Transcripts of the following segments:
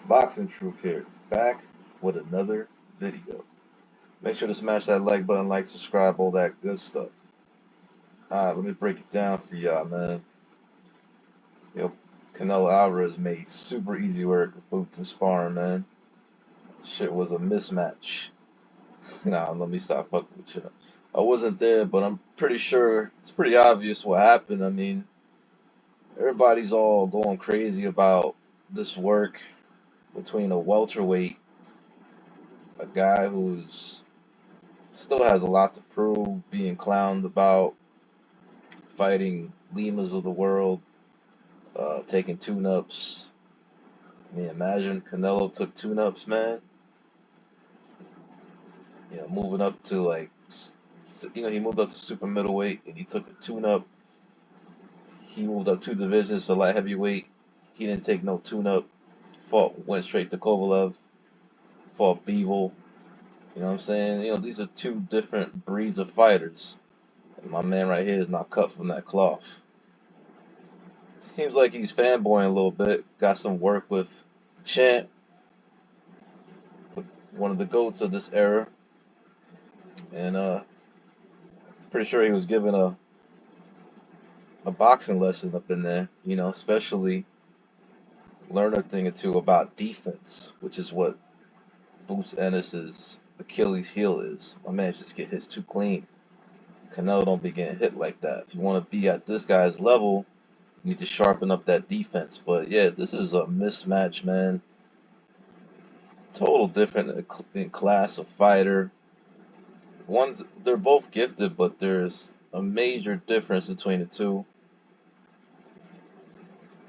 Boxing Truth here, back with another video. Make sure to smash that like button, like, subscribe, all that good stuff. Alright, let me break it down for y'all, man. Yo, Canelo Alvarez made super easy work of boots and sparring, man. Shit was a mismatch. Nah, let me stop fucking with you. I wasn't there, but I'm pretty sure it's pretty obvious what happened. I mean, everybody's all going crazy about this work between a welterweight, a guy who's still has a lot to prove, being clowned about, fighting Limas of the world, taking tune-ups. I mean, imagine Canelo took tune-ups, man. Moving up to he moved up to super middleweight and he took a tune-up. He moved up two divisions to light heavyweight. He didn't take no tune-up. Went straight to Kovalev. Fought Beeble. You know what I'm saying? These are two different breeds of fighters. And my man right here is not cut from that cloth. Seems like he's fanboying a little bit. Got some work with the champ, with one of the GOATs of this era. And pretty sure he was given a boxing lesson up in there, especially learn a thing or two about defense, which is what Ennis's Achilles heel is. My man just get hits too clean. Canelo don't be getting hit like that. If you want to be at this guy's level, you need to sharpen up that defense. But yeah, this is a mismatch, man. Total different in class of fighter. They're both gifted, but there's a major difference between the two.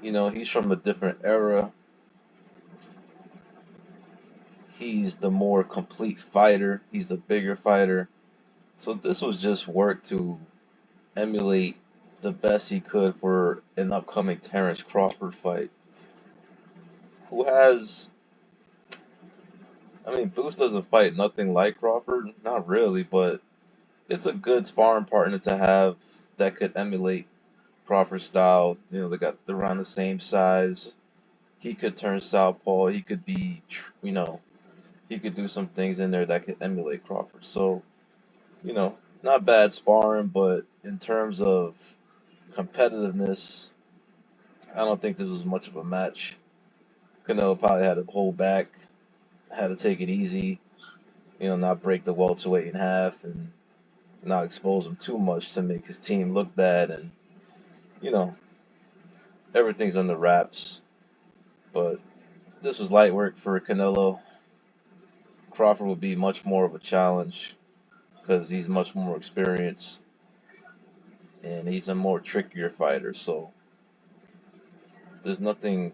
He's from a different era. He's the more complete fighter. He's the bigger fighter. So this was just work to emulate the best he could for an upcoming Terrence Crawford fight. Who has, Boots doesn't fight nothing like Crawford. Not really, but it's a good sparring partner to have that could emulate Crawford style. They're around the same size. He could turn southpaw. He could be, he could do some things in there that could emulate Crawford. So, not bad sparring, but in terms of competitiveness, I don't think this was much of a match. Canelo probably had to hold back, had to take it easy, not break the welterweight in half and not expose him too much to make his team look bad. And, you know, everything's under wraps. But this was light work for Canelo. Crawford would be much more of a challenge because he's much more experienced and he's a more trickier fighter. So there's nothing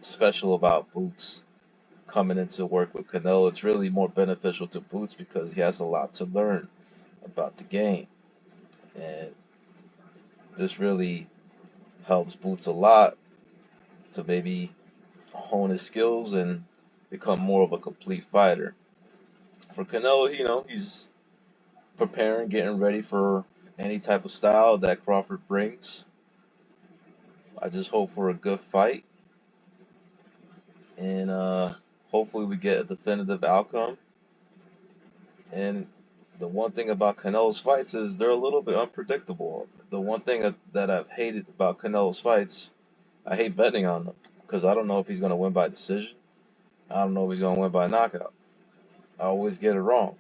special about Boots coming into work with Canelo. It's really more beneficial to Boots because he has a lot to learn about the game. And this really helps Boots a lot to maybe hone his skills and become more of a complete fighter. For Canelo, he's preparing, getting ready for any type of style that Crawford brings. I just hope for a good fight, and hopefully we get a definitive outcome. And the one thing about Canelo's fights is they're a little bit unpredictable. The one thing that I've hated about Canelo's fights, I hate betting on them because I don't know if he's going to win by decision. I don't know if he's going to win by knockout. I always get it wrong.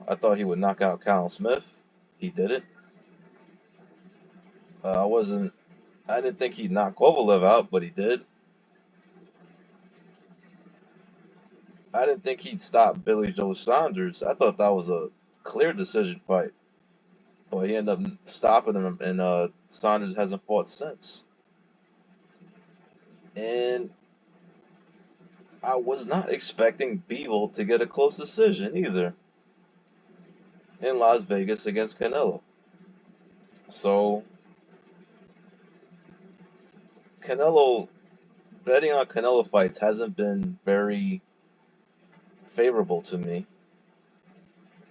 I thought he would knock out Callum Smith. He did it. I didn't think he'd knock Kovalev out, but he did. I didn't think he'd stop Billy Joe Saunders. I thought that was a clear decision fight. But he ended up stopping him, and Saunders hasn't fought since. And I was not expecting Beeble to get a close decision either in Las Vegas against Canelo. So, betting on Canelo fights hasn't been very favorable to me.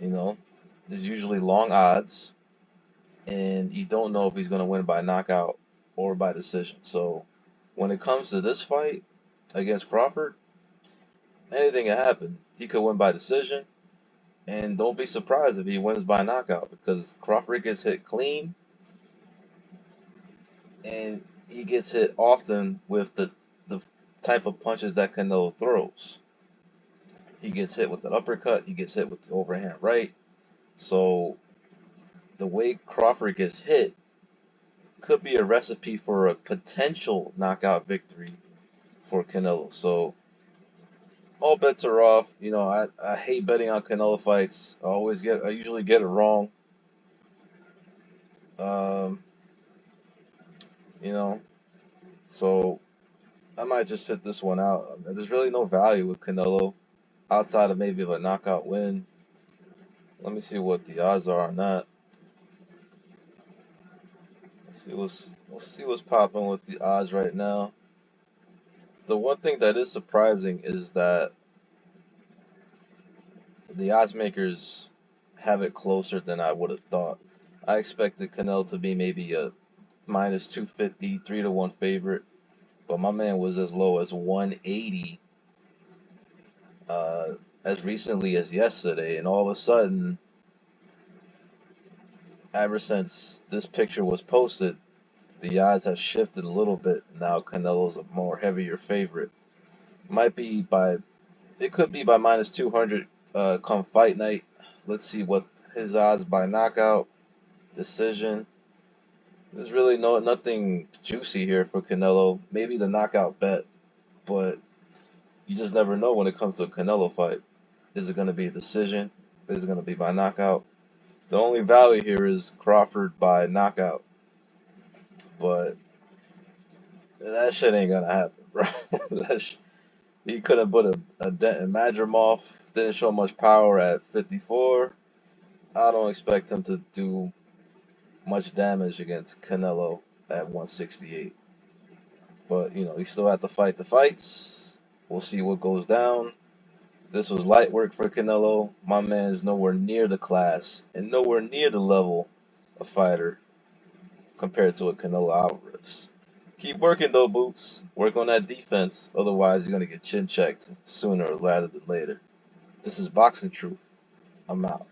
There's usually long odds, and you don't know if he's going to win by knockout or by decision. So When it comes to this fight against Crawford, anything can happen. He could win by decision, and don't be surprised if he wins by knockout because Crawford gets hit clean and he gets hit often with the type of punches that Canelo throws. He gets hit with the uppercut, he gets hit with the overhand right. So the way Crawford gets hit could be a recipe for a potential knockout victory for Canelo. So all bets are off. I hate betting on Canelo fights. I usually get it wrong. Um, you know, so I might just sit this one out. There's really no value with Canelo outside of maybe of a knockout win. Let me see what the odds are on that. Let's see what's popping with the odds right now. The one thing that is surprising is that the odds makers have it closer than I would have thought. I expected Canelo to be maybe a minus 250, 3-1 favorite, but my man was as low as 180 uh, as recently as yesterday, and all of a sudden, ever since this picture was posted, the odds have shifted a little bit. Now Canelo's a more heavier favorite. Might be by It could be by minus 200 come fight night. Let's see what his odds by knockout decision. There's really nothing juicy here for Canelo. Maybe the knockout bet, but you just never know when it comes to a Canelo fight. Is it going to be a decision? Is it going to be by knockout? The only value here is Crawford by knockout, but that shit ain't gonna happen, bro. He couldn't put a dent in Madrimov. Didn't show much power at 54. I don't expect him to do much damage against Canelo at 168. But, he still have to fight the fights. We'll see what goes down. This was light work for Canelo. My man is nowhere near the class and nowhere near the level of fighter compared to a Canelo Alvarez. Keep working though, Boots. Work on that defense. Otherwise, you're going to get chin checked sooner rather than later. This is Boxing Truth. I'm out.